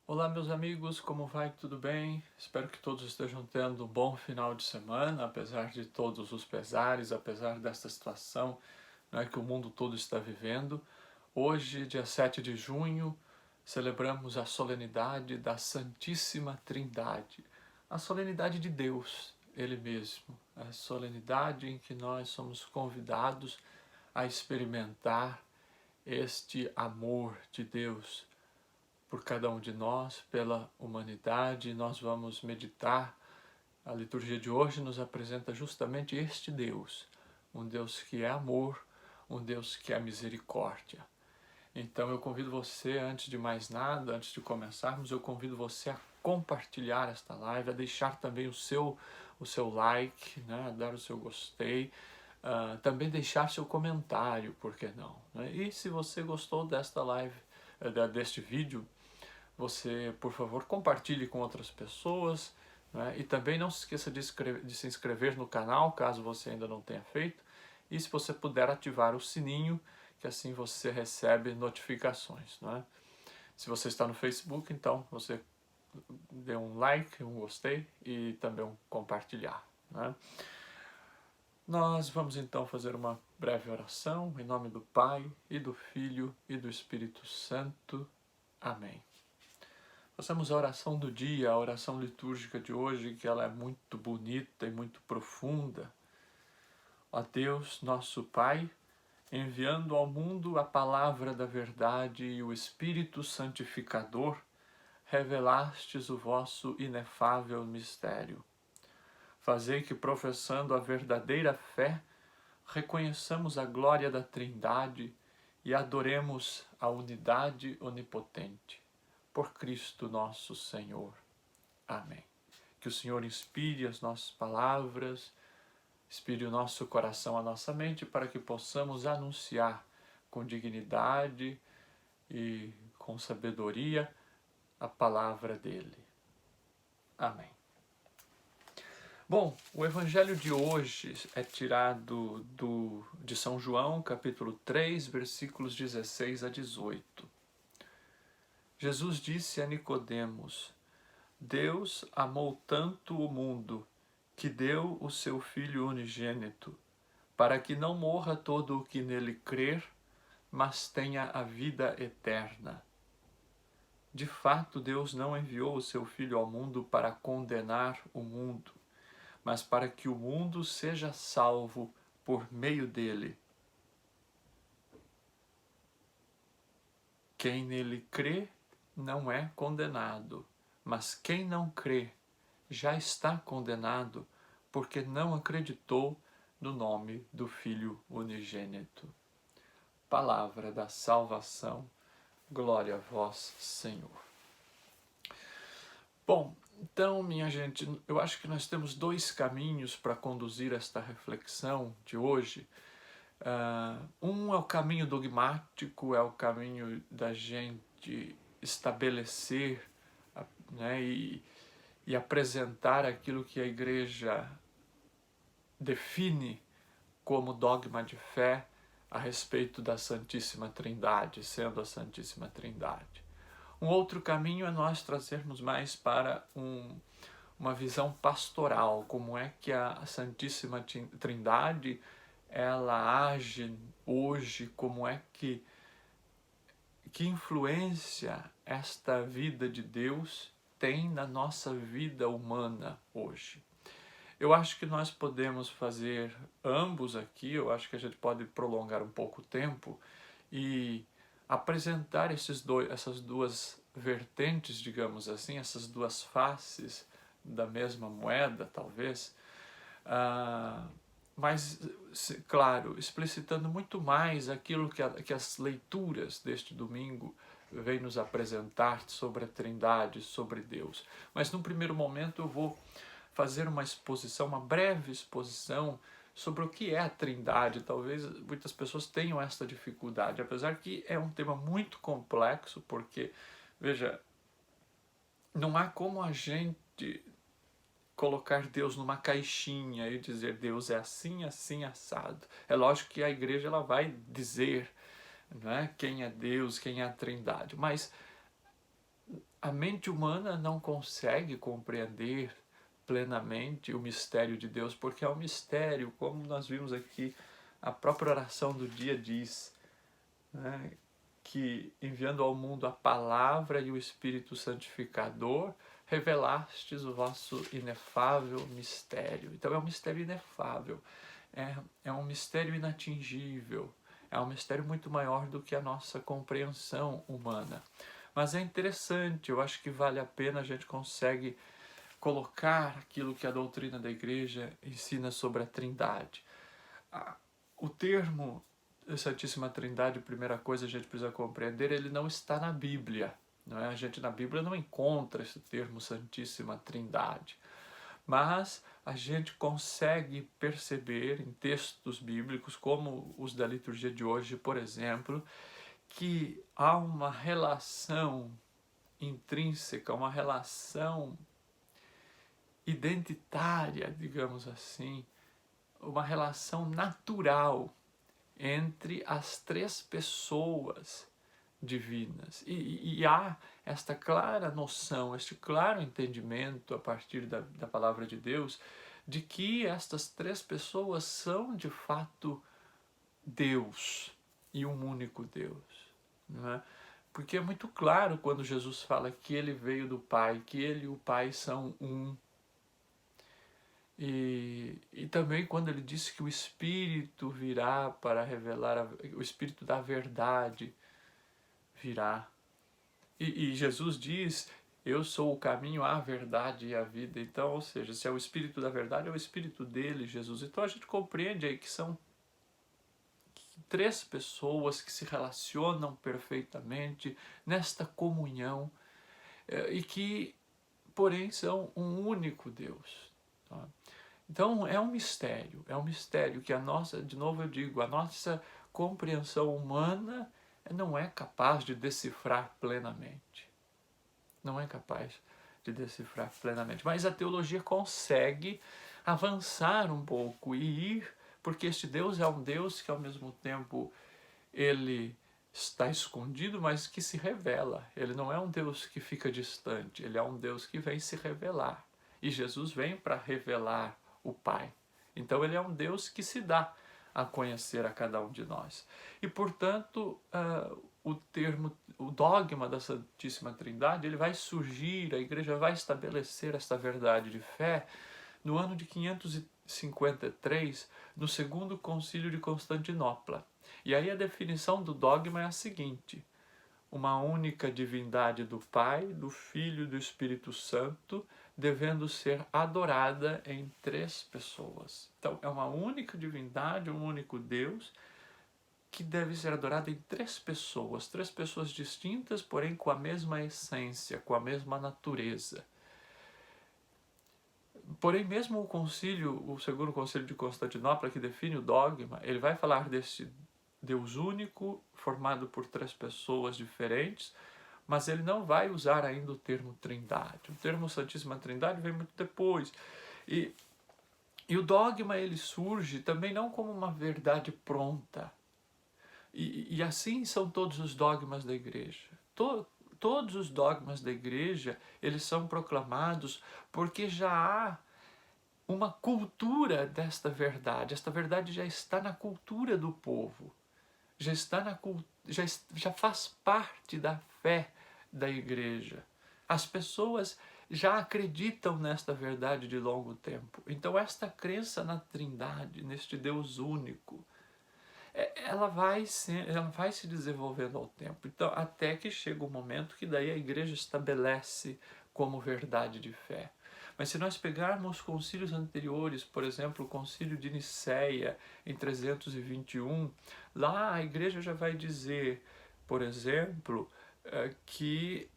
Olá, meus amigos, como vai? Tudo bem? Espero que todos estejam tendo um bom final de semana, apesar de todos os pesares, apesar desta situação, que o mundo todo está vivendo. Hoje, dia 7 de junho, celebramos a solenidade da Santíssima Trindade, a solenidade de Deus, Ele mesmo, a solenidade em que nós somos convidados a experimentar este amor de Deus por cada um de nós, pela humanidade. Nós vamos meditar. A liturgia de hoje nos apresenta justamente este Deus, um Deus que é amor, um Deus que é misericórdia. Então eu convido você, antes de mais nada, antes de começarmos, eu convido você a compartilhar esta live, a deixar também o seu like, a dar o seu gostei, também deixar seu comentário, por que não? E se você gostou desta live, deste vídeo, você, por favor, compartilhe com outras pessoas, e também não se esqueça de se inscrever no canal, caso você ainda não tenha feito, e se você puder ativar o sininho, que assim você recebe notificações. Se você está no Facebook, então você dê um like, um gostei e também um compartilhar. Nós vamos então fazer uma breve oração em nome do Pai, e do Filho, e do Espírito Santo. Amém. Façamos a oração do dia, a oração litúrgica de hoje, que ela é muito bonita e muito profunda. Ó Deus, nosso Pai, enviando ao mundo a palavra da verdade e o Espírito Santificador, revelastes o vosso inefável mistério. Fazei que, professando a verdadeira fé, reconheçamos a glória da Trindade e adoremos a unidade onipotente. Por Cristo nosso Senhor. Amém. Que o Senhor inspire as nossas palavras, inspire o nosso coração, a nossa mente, para que possamos anunciar com dignidade e com sabedoria a palavra dele. Amém. Bom, o evangelho de hoje é tirado de São João, capítulo 3, versículos 16 a 18. Jesus disse a Nicodemos: Deus amou tanto o mundo que deu o seu Filho unigênito, para que não morra todo o que nele crer, mas tenha a vida eterna. De fato, Deus não enviou o seu Filho ao mundo para condenar o mundo, mas para que o mundo seja salvo por meio dele. Quem nele crê não é condenado, mas quem não crê já está condenado, porque não acreditou no nome do Filho unigênito. Palavra da salvação, glória a vós, Senhor. Bom, então, minha gente, eu acho que nós temos dois caminhos para conduzir esta reflexão de hoje. Um é o caminho dogmático, é o caminho da gente estabelecer, e apresentar aquilo que a Igreja define como dogma de fé a respeito da Santíssima Trindade, sendo a Santíssima Trindade. Um outro caminho é nós trazermos mais para uma visão pastoral, como é que a Santíssima Trindade ela age hoje, como é que influência esta vida de Deus tem na nossa vida humana hoje. Eu acho que nós podemos fazer ambos aqui, eu acho que a gente pode prolongar um pouco o tempo e apresentar essas duas vertentes, digamos assim, essas duas faces da mesma moeda, talvez, mas, claro, explicitando muito mais aquilo que as leituras deste domingo vêm nos apresentar sobre a Trindade, sobre Deus. Mas, num primeiro momento, eu vou fazer uma exposição, uma breve exposição sobre o que é a Trindade. Talvez muitas pessoas tenham esta dificuldade, apesar que é um tema muito complexo, porque, veja, não há como a gente colocar Deus numa caixinha e dizer Deus é assim, assim, assado. É lógico que a igreja ela vai dizer, quem é Deus, quem é a Trindade, mas A mente humana não consegue compreender plenamente o mistério de Deus, porque é um mistério, como nós vimos aqui, a própria oração do dia diz, né, que enviando ao mundo a palavra e o Espírito Santificador, revelastes o vosso inefável mistério. Então é um mistério inefável, é um mistério inatingível, é um mistério muito maior do que a nossa compreensão humana. Mas é interessante, eu acho que vale a pena, a gente consegue colocar aquilo que a doutrina da igreja ensina sobre a Trindade. O termo Santíssima Trindade, primeira coisa a gente precisa compreender, ele não está na Bíblia. Não é? A gente na Bíblia não encontra esse termo Santíssima Trindade. Mas a gente consegue perceber em textos bíblicos, como os da liturgia de hoje, por exemplo, que há uma relação intrínseca, uma relação identitária, digamos assim, uma relação natural entre as três pessoas divinas. E há esta clara noção, este claro entendimento a partir da palavra de Deus, de que estas três pessoas são de fato Deus e um único Deus. Não é? Porque é muito claro quando Jesus fala que ele veio do Pai, que ele e o Pai são um. E também quando ele disse que o Espírito virá para revelar, o Espírito da verdade virá. E Jesus diz, eu sou o caminho, a verdade e a vida. Então, ou seja, se é o Espírito da verdade, é o Espírito dele, Jesus. Então a gente compreende aí que são três pessoas que se relacionam perfeitamente nesta comunhão e que, porém, são um único Deus. Tá? Então é um mistério que a nossa, de novo eu digo, a nossa compreensão humana não é capaz de decifrar plenamente. Não é capaz de decifrar plenamente. Mas a teologia consegue avançar um pouco e ir, porque este Deus é um Deus que ao mesmo tempo ele está escondido, mas que se revela. Ele não é um Deus que fica distante, ele é um Deus que vem se revelar. E Jesus vem para revelar o Pai. Então ele é um Deus que se dá a conhecer a cada um de nós. E, portanto, o dogma da Santíssima Trindade, ele vai surgir, a igreja vai estabelecer esta verdade de fé no ano de 553, no segundo concílio de Constantinopla. E aí a definição do dogma é a seguinte: uma única divindade do Pai, do Filho e do Espírito Santo, devendo ser adorada em três pessoas. Então, é uma única divindade, um único Deus, que deve ser adorado em três pessoas distintas, porém com a mesma essência, com a mesma natureza. Porém, mesmo o segundo concílio de Constantinopla, que define o dogma, ele vai falar desse Deus único, formado por três pessoas diferentes, mas ele não vai usar ainda o termo Trindade. O termo Santíssima Trindade vem muito depois. E o dogma ele surge também não como uma verdade pronta. E assim são todos os dogmas da igreja. Todos os dogmas da igreja, eles são proclamados porque já há uma cultura desta verdade. Esta verdade já está na cultura do povo. Já faz parte da fé da igreja. As pessoas já acreditam nesta verdade de longo tempo. Então esta crença na Trindade, neste Deus único, ela vai se desenvolvendo ao tempo. Então, até que chega o momento que daí a igreja estabelece como verdade de fé. Mas se nós pegarmos concílios anteriores, por exemplo, o concílio de Nicéia, em 321, lá a igreja já vai dizer, por exemplo, que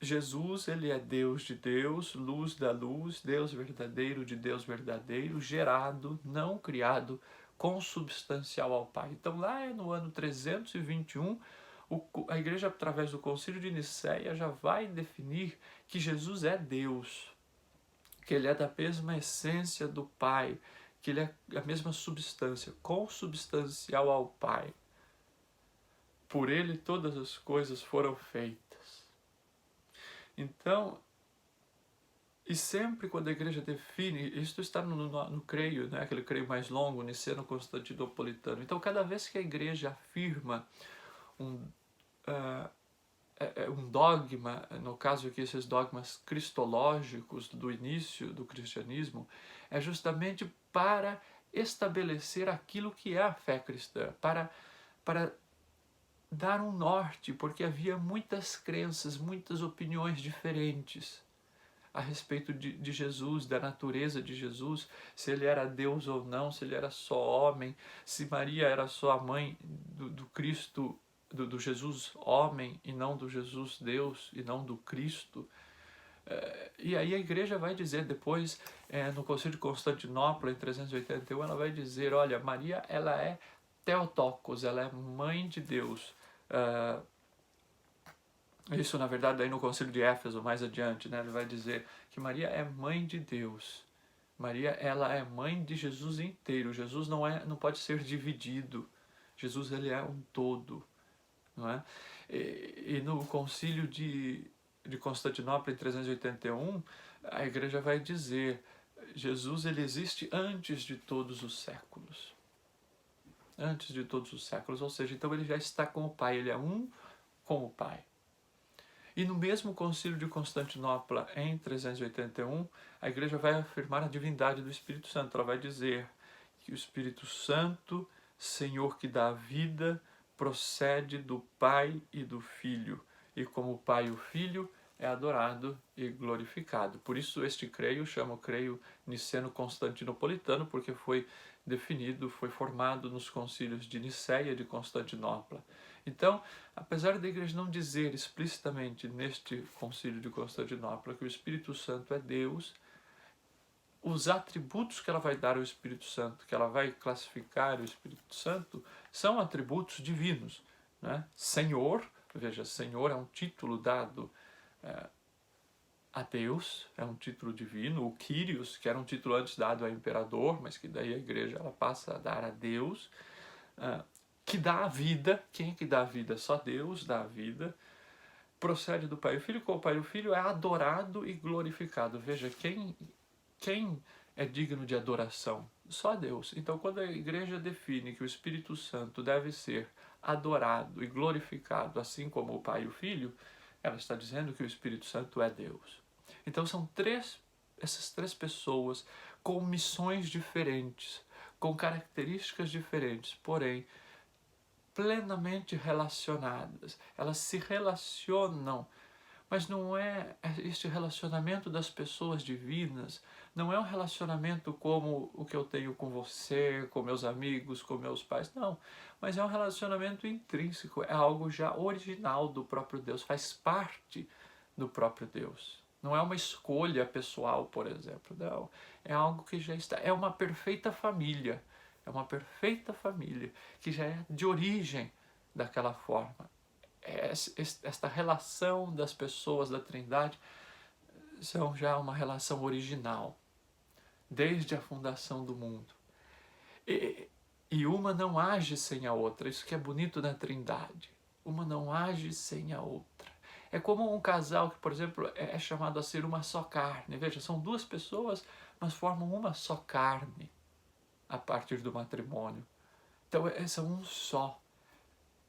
Jesus ele é Deus de Deus, luz da luz, Deus verdadeiro de Deus verdadeiro, gerado, não criado, consubstancial ao Pai. Então lá no ano 321, a igreja, através do concílio de Nicéia, já vai definir que Jesus é Deus, que ele é da mesma essência do Pai, que ele é a mesma substância, consubstancial ao Pai. Por ele todas as coisas foram feitas. Então, e sempre quando a igreja define, isto está no creio, né, aquele creio mais longo, niceno-constantinopolitano. Então, cada vez que a igreja afirma um, um dogma, no caso aqui esses dogmas cristológicos do início do cristianismo, é justamente para estabelecer aquilo que é a fé cristã, para dar um norte, porque havia muitas crenças, muitas opiniões diferentes a respeito de Jesus, da natureza de Jesus, se ele era Deus ou não, se ele era só homem, se Maria era só a mãe do Cristo, do Jesus homem e não do Jesus Deus e não do Cristo. E aí a igreja vai dizer depois, no Concílio de Constantinopla, em 381, ela vai dizer, olha, Maria ela é Theotokos, ela é mãe de Deus. Isso, na verdade, aí no Concílio de Éfeso, mais adiante, né, ele vai dizer que Maria é mãe de Deus. Maria, ela é mãe de Jesus inteiro. Jesus não pode ser dividido. Jesus, ele é um todo, não é? E no Concílio de Constantinopla, em 381, a igreja vai dizer, Jesus, ele existe antes de todos os séculos. Antes de todos os séculos, ou seja, então ele já está com o Pai, ele é um com o Pai. E no mesmo Concílio de Constantinopla, em 381, a igreja vai afirmar a divindade do Espírito Santo. Ela vai dizer que o Espírito Santo, Senhor que dá a vida, procede do Pai e do Filho. E como o Pai e o Filho é adorado e glorificado. Por isso este creio chama o creio niceno-constantinopolitano, porque foi definido, foi formado nos concílios de Niceia e de Constantinopla. Então, apesar da igreja não dizer explicitamente neste concílio de Constantinopla que o Espírito Santo é Deus, os atributos que ela vai dar ao Espírito Santo, que ela vai classificar o Espírito Santo, são atributos divinos, né? Senhor, veja, Senhor é um título dado a Deus, é um título divino. O Kyrios, que era um título antes dado a imperador, mas que daí a igreja ela passa a dar a Deus, que dá a vida. Quem é que dá a vida? Só Deus dá a vida. Procede do Pai e o Filho, como o Pai e o Filho é adorado e glorificado. Veja, quem é digno de adoração? Só Deus. Então, quando a igreja define que o Espírito Santo deve ser adorado e glorificado, assim como o Pai e o Filho, ela está dizendo que o Espírito Santo é Deus. Então, são essas três pessoas com missões diferentes, com características diferentes, porém plenamente relacionadas. Elas se relacionam, mas não é este relacionamento das pessoas divinas, não é um relacionamento como o que eu tenho com você, com meus amigos, com meus pais, não. Mas é um relacionamento intrínseco, é algo já original do próprio Deus, faz parte do próprio Deus. Não é uma escolha pessoal, por exemplo, não. É algo que já está, é uma perfeita família. É uma perfeita família, que já é de origem daquela forma. Esta relação das pessoas da Trindade são já uma relação original, desde a fundação do mundo. E uma não age sem a outra, isso que é bonito na Trindade. Uma não age sem a outra. É como um casal que, por exemplo, é chamado a ser uma só carne. Veja, são duas pessoas, mas formam uma só carne a partir do matrimônio. Então, são um só.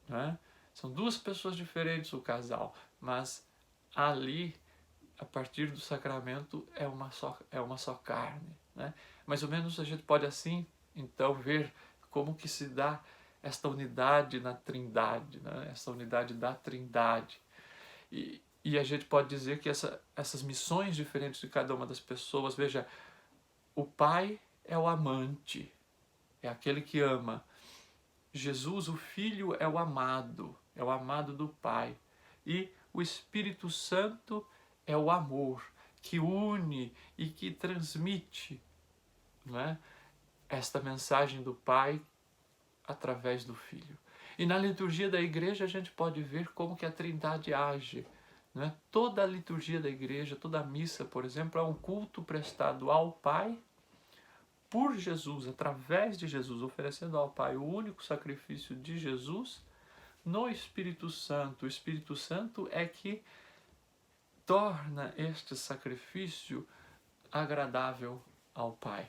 Né? São duas pessoas diferentes o casal, mas ali, a partir do sacramento, é uma só carne. Né? Mais ou menos a gente pode assim, então, ver como que se dá esta unidade na Trindade, né? Essa unidade da Trindade. E a gente pode dizer que essas missões diferentes de cada uma das pessoas, veja, o Pai é o amante, é aquele que ama. Jesus, o Filho, é o amado do Pai. E o Espírito Santo é o amor, que une e que transmite, não é, esta mensagem do Pai através do Filho. E na liturgia da igreja a gente pode ver como que a Trindade age. Não é? Toda a liturgia da igreja, toda a missa, por exemplo, é um culto prestado ao Pai por Jesus, através de Jesus, oferecendo ao Pai o único sacrifício de Jesus no Espírito Santo. O Espírito Santo é que torna este sacrifício agradável ao Pai.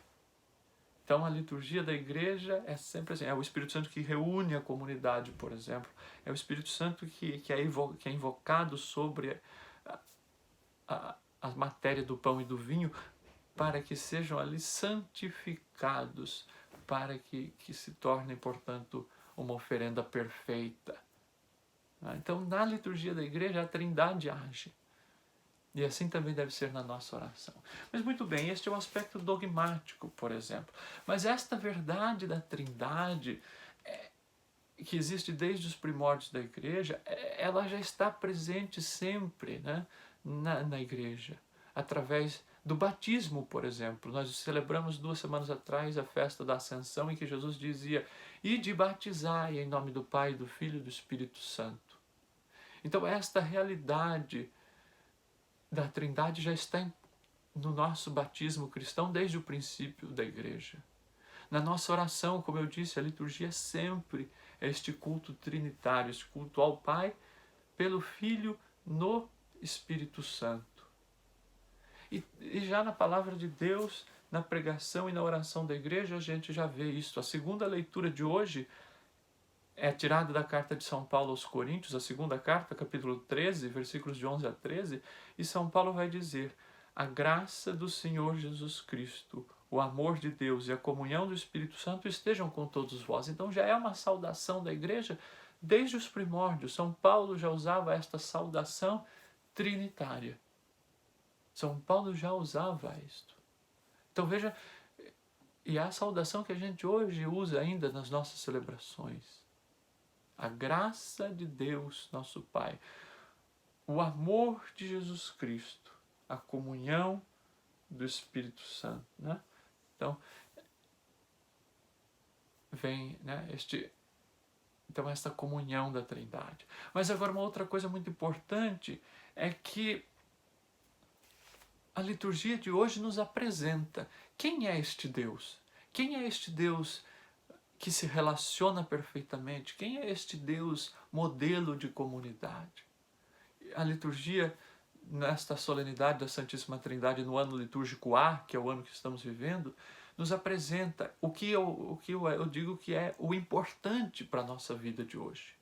Então a liturgia da igreja é sempre assim, é o Espírito Santo que reúne a comunidade, por exemplo, é o Espírito Santo que é invocado sobre a matéria do pão e do vinho, para que sejam ali santificados, para que se tornem, portanto, uma oferenda perfeita. Então, na liturgia da igreja, a Trindade age. E assim também deve ser na nossa oração. Mas muito bem, este é o aspecto dogmático, por exemplo. Mas esta verdade da Trindade, que existe desde os primórdios da igreja, ela já está presente sempre, né, na igreja, através do batismo, por exemplo. Nós celebramos 2 semanas atrás a festa da Ascensão, em que Jesus dizia: "Ide batizai em nome do Pai, do Filho e do Espírito Santo". Então esta realidade da Trindade já está no nosso batismo cristão desde o princípio da igreja. Na nossa oração, como eu disse, a liturgia é sempre este culto trinitário, este culto ao Pai, pelo Filho, no Espírito Santo. E já na palavra de Deus, na pregação e na oração da igreja, a gente já vê isso. A segunda leitura de hoje é tirada da carta de São Paulo aos Coríntios, a segunda carta, capítulo 13, versículos de 11 a 13, e São Paulo vai dizer: "A graça do Senhor Jesus Cristo, o amor de Deus e a comunhão do Espírito Santo estejam com todos vós". Então já é uma saudação da igreja desde os primórdios. São Paulo já usava esta saudação trinitária. São Paulo já usava isto. Então veja, e é a saudação que a gente hoje usa ainda nas nossas celebrações. A graça de Deus, nosso Pai, o amor de Jesus Cristo, a comunhão do Espírito Santo, né? Então, vem, né, esta comunhão da Trindade. Mas agora uma outra coisa muito importante é que a liturgia de hoje nos apresenta quem é este Deus. Quem é este Deus que se relaciona perfeitamente? Quem é este Deus modelo de comunidade? A liturgia, nesta solenidade da Santíssima Trindade, no ano litúrgico A, que é o ano que estamos vivendo, nos apresenta o que eu digo que é o importante para a nossa vida de hoje.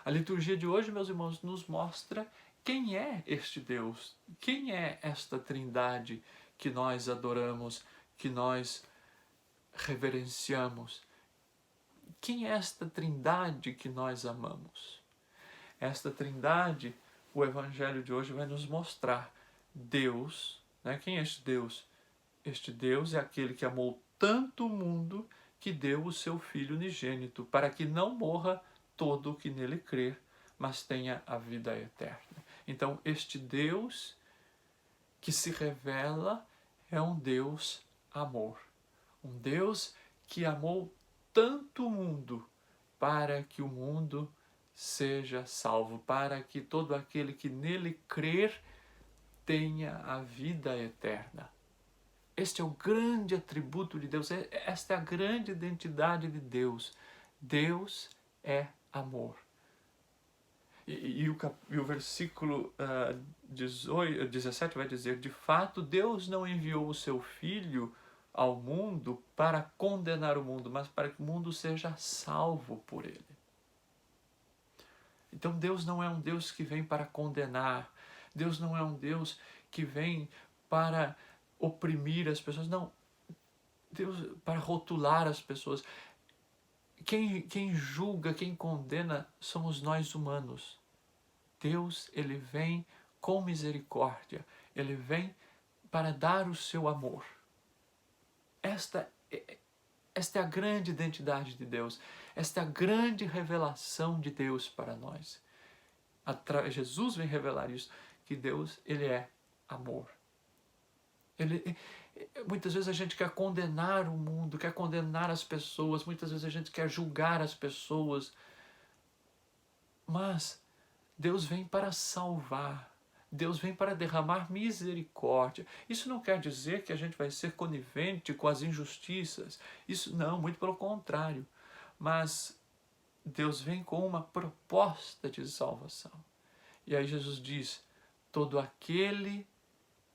A liturgia de hoje, meus irmãos, nos mostra quem é este Deus, quem é esta Trindade que nós adoramos, que nós reverenciamos. Quem é esta Trindade que nós amamos? Esta Trindade, o Evangelho de hoje vai nos mostrar. Deus, né? Quem é este Deus? Este Deus é aquele que amou tanto o mundo que deu o seu Filho unigênito, para que não morra todo o que nele crer, mas tenha a vida eterna. Então, este Deus que se revela é um Deus amor. Um Deus que amou tanto o mundo para que o mundo seja salvo, para que todo aquele que nele crer tenha a vida eterna. Este é o grande atributo de Deus, esta é a grande identidade de Deus. Deus é amor. E o versículo 17 vai dizer: "De fato, Deus não enviou o seu Filho ao mundo para condenar o mundo, mas para que o mundo seja salvo por ele". Então Deus não é um Deus que vem para condenar. Deus não é um Deus que vem para oprimir as pessoas. Não. Deus para rotular as pessoas. Quem julga, quem condena somos nós humanos. Deus, ele vem com misericórdia. Ele vem para dar o seu amor. Esta é a grande identidade de Deus. Esta é a grande revelação de Deus para nós. Jesus vem revelar isso, que Deus, ele é amor. Muitas vezes a gente quer condenar o mundo, quer condenar as pessoas, muitas vezes a gente quer julgar as pessoas. Mas Deus vem para salvar. Deus vem para derramar misericórdia. Isso não quer dizer que a gente vai ser conivente com as injustiças. Isso não, muito pelo contrário. Mas Deus vem com uma proposta de salvação. E aí Jesus diz: todo aquele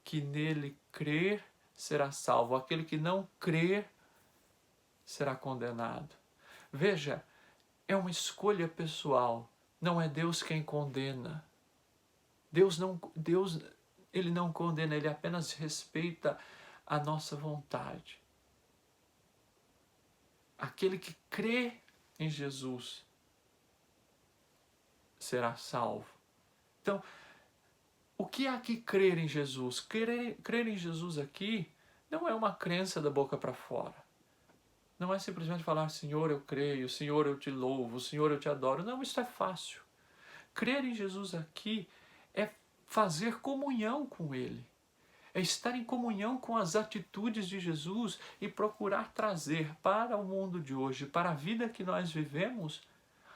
que nele crer será salvo, aquele que não crer será condenado. Veja, é uma escolha pessoal, não é Deus quem condena. Deus, ele não condena, ele apenas respeita a nossa vontade. Aquele que crê em Jesus será salvo. Então, o que é aqui crer em Jesus? Crer em Jesus aqui não é uma crença da boca para fora. Não é simplesmente falar, Senhor, eu creio, Senhor, eu te louvo, Senhor, eu te adoro. Não, isso é fácil. Crer em Jesus aqui é fazer comunhão com Ele. É estar em comunhão com as atitudes de Jesus e procurar trazer para o mundo de hoje, para a vida que nós vivemos,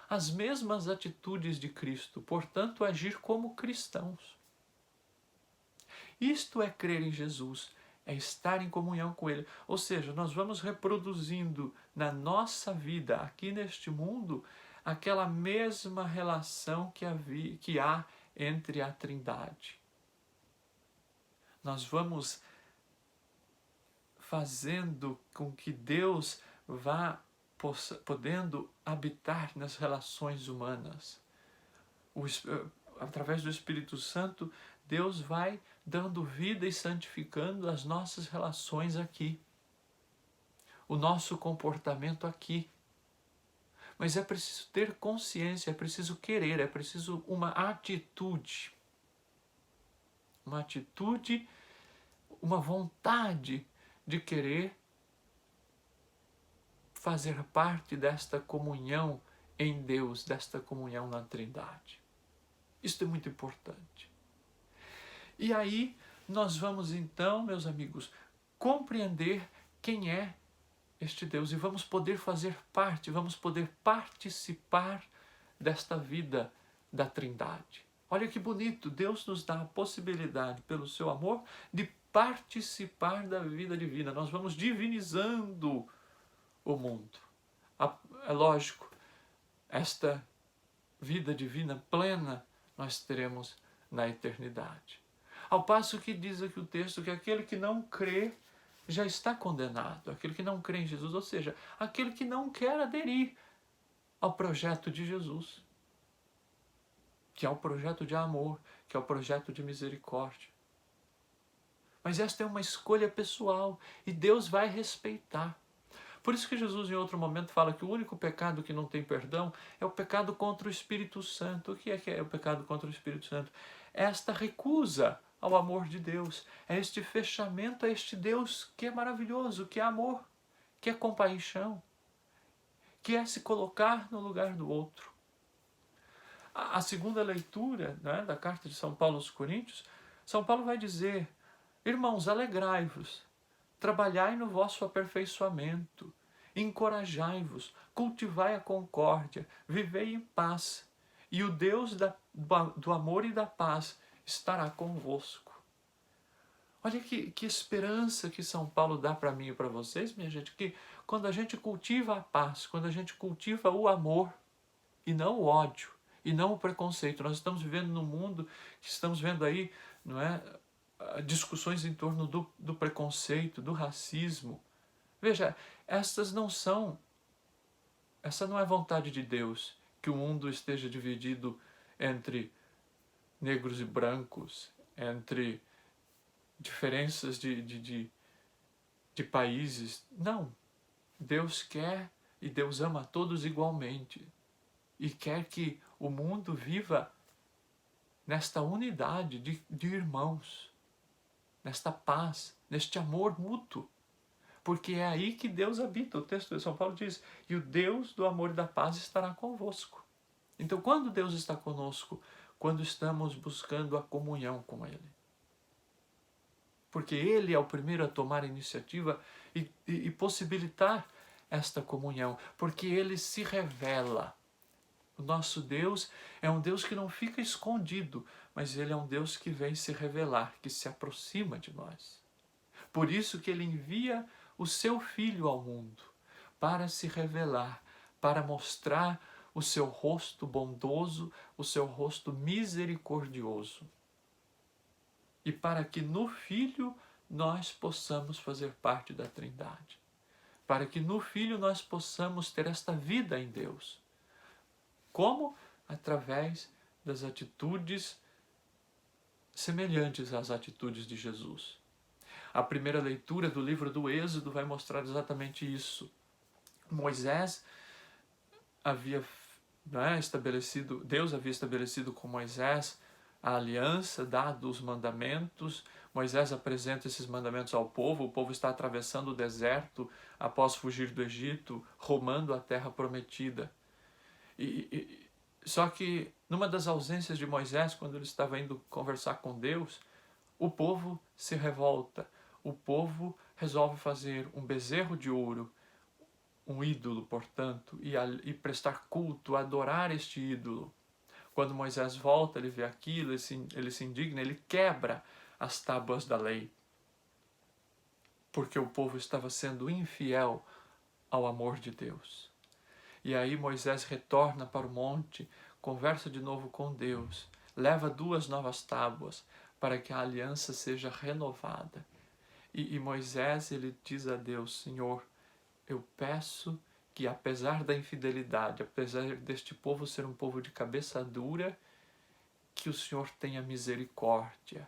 as mesmas atitudes de Cristo. Portanto, agir como cristãos. Isto é crer em Jesus, é estar em comunhão com Ele. Ou seja, nós vamos reproduzindo na nossa vida, aqui neste mundo, aquela mesma relação que há entre a Trindade. Nós vamos fazendo com que Deus vá podendo habitar nas relações humanas. Através do Espírito Santo, Deus vai dando vida e santificando as nossas relações aqui, o nosso comportamento aqui. Mas é preciso ter consciência, é preciso querer, é preciso uma atitude, uma vontade de querer fazer parte desta comunhão em Deus, desta comunhão na Trindade. Isto é muito importante. E aí nós vamos então, meus amigos, compreender quem é este Deus e vamos poder fazer parte, vamos poder participar desta vida da Trindade. Olha que bonito, Deus nos dá a possibilidade, pelo seu amor, de participar da vida divina. Nós vamos divinizando o mundo. É lógico, esta vida divina plena nós teremos na eternidade. Ao passo que diz aqui o texto que aquele que não crê já está condenado, aquele que não crê em Jesus, ou seja, aquele que não quer aderir ao projeto de Jesus, que é o projeto de amor, que é o projeto de misericórdia. Mas esta é uma escolha pessoal e Deus vai respeitar. Por isso que Jesus em outro momento fala que o único pecado que não tem perdão é o pecado contra o Espírito Santo. O que é o pecado contra o Espírito Santo? É esta recusa ao amor de Deus, é este fechamento a este Deus que é maravilhoso, que é amor, que é compaixão, que é se colocar no lugar do outro. A segunda leitura, né, da carta de São Paulo aos Coríntios, São Paulo vai dizer, irmãos, alegrai-vos, trabalhai no vosso aperfeiçoamento, encorajai-vos, cultivai a concórdia, vivei em paz, e o Deus do amor e da paz estará convosco. Olha que esperança que São Paulo dá para mim e para vocês, minha gente, que quando a gente cultiva a paz, quando a gente cultiva o amor, e não o ódio, e não o preconceito. Nós estamos vivendo num mundo que estamos vendo aí, não é, discussões em torno do preconceito, do racismo. Veja, essa não é vontade de Deus, que o mundo esteja dividido entre negros e brancos, entre diferenças de países. Não. Deus quer e Deus ama a todos igualmente. E quer que o mundo viva nesta unidade de irmãos, nesta paz, neste amor mútuo. Porque é aí que Deus habita. O texto de São Paulo diz, e o Deus do amor e da paz estará convosco. Então, quando Deus está conosco? Quando estamos buscando a comunhão com Ele. Porque Ele é o primeiro a tomar a iniciativa e possibilitar esta comunhão. Porque Ele se revela. O nosso Deus é um Deus que não fica escondido, mas Ele é um Deus que vem se revelar, que se aproxima de nós. Por isso que Ele envia o seu Filho ao mundo, para se revelar, para mostrar o seu rosto bondoso, o seu rosto misericordioso. e para que no Filho nós possamos fazer parte da Trindade. Para que no Filho nós possamos ter esta vida em Deus. Como? Através das atitudes semelhantes às atitudes de Jesus. A primeira leitura do livro do Êxodo vai mostrar exatamente isso. Moisés havia estabelecido, Deus havia estabelecido com Moisés a aliança, dado os mandamentos. Moisés apresenta esses mandamentos ao povo. O povo está atravessando o deserto após fugir do Egito, rumando à terra prometida. Só que numa das ausências de Moisés, quando ele estava indo conversar com Deus, o povo se revolta. O povo resolve fazer um bezerro de ouro, um ídolo, portanto, e prestar culto, adorar este ídolo. Quando Moisés volta, ele vê aquilo, ele se indigna, ele quebra as tábuas da lei, porque o povo estava sendo infiel ao amor de Deus. E aí Moisés retorna para o monte, conversa de novo com Deus, leva 2 novas tábuas para que a aliança seja renovada. E Moisés, ele diz a Deus: Senhor, eu peço que, apesar da infidelidade, apesar deste povo ser um povo de cabeça dura, que o Senhor tenha misericórdia.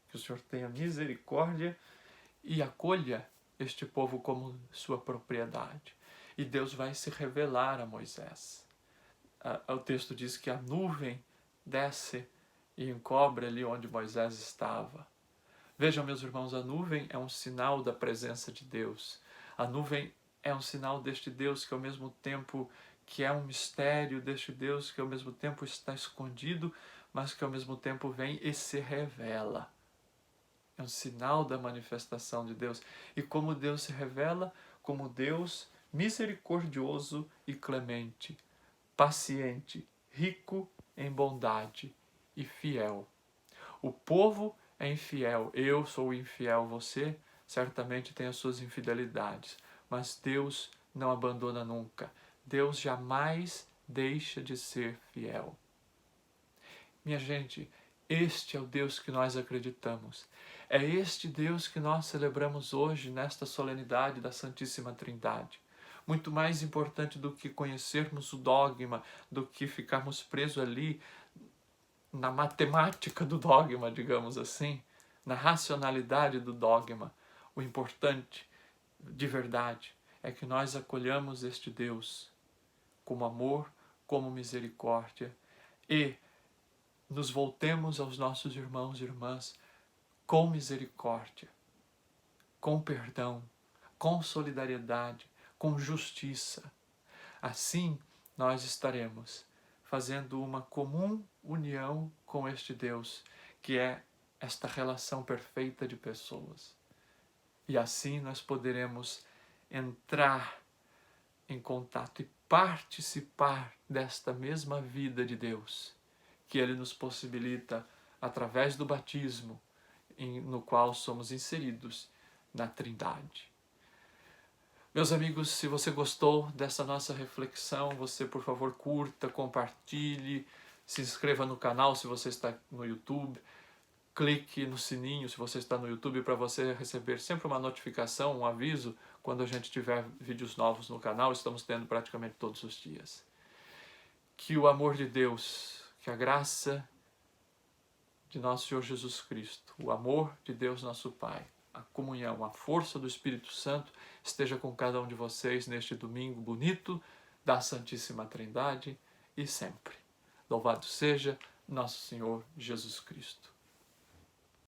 Que o Senhor tenha misericórdia e acolha este povo como sua propriedade. E Deus vai se revelar a Moisés. O texto diz que a nuvem desce e encobre ali onde Moisés estava. Vejam, meus irmãos, a nuvem é um sinal da presença de Deus. A nuvem é um sinal deste Deus que ao mesmo tempo que é um mistério, deste Deus que ao mesmo tempo está escondido, mas que ao mesmo tempo vem e se revela. É um sinal da manifestação de Deus. E como Deus se revela? Como Deus misericordioso e clemente, paciente, rico em bondade e fiel. O povo é infiel, eu sou infiel, você certamente tem as suas infidelidades, mas Deus não abandona nunca. Deus jamais deixa de ser fiel. Minha gente, este é o Deus que nós acreditamos. É este Deus que nós celebramos hoje nesta solenidade da Santíssima Trindade. Muito mais importante do que conhecermos o dogma, do que ficarmos presos ali na matemática do dogma, digamos assim, na racionalidade do dogma. O importante, de verdade, é que nós acolhamos este Deus como amor, como misericórdia e nos voltemos aos nossos irmãos e irmãs com misericórdia, com perdão, com solidariedade, com justiça. Assim, nós estaremos fazendo uma comum união com este Deus, que é esta relação perfeita de pessoas. E assim nós poderemos entrar em contato e participar desta mesma vida de Deus, que Ele nos possibilita através do batismo, no qual somos inseridos na Trindade. Meus amigos, se você gostou dessa nossa reflexão, você, por favor, curta, compartilhe, se inscreva no canal se você está no YouTube, clique no sininho se você está no YouTube para você receber sempre uma notificação, um aviso quando a gente tiver vídeos novos no canal. Estamos tendo praticamente todos os dias. Que o amor de Deus, que a graça de nosso Senhor Jesus Cristo, o amor de Deus nosso Pai, a comunhão, a força do Espírito Santo esteja com cada um de vocês neste domingo bonito da Santíssima Trindade e sempre. Louvado seja nosso Senhor Jesus Cristo.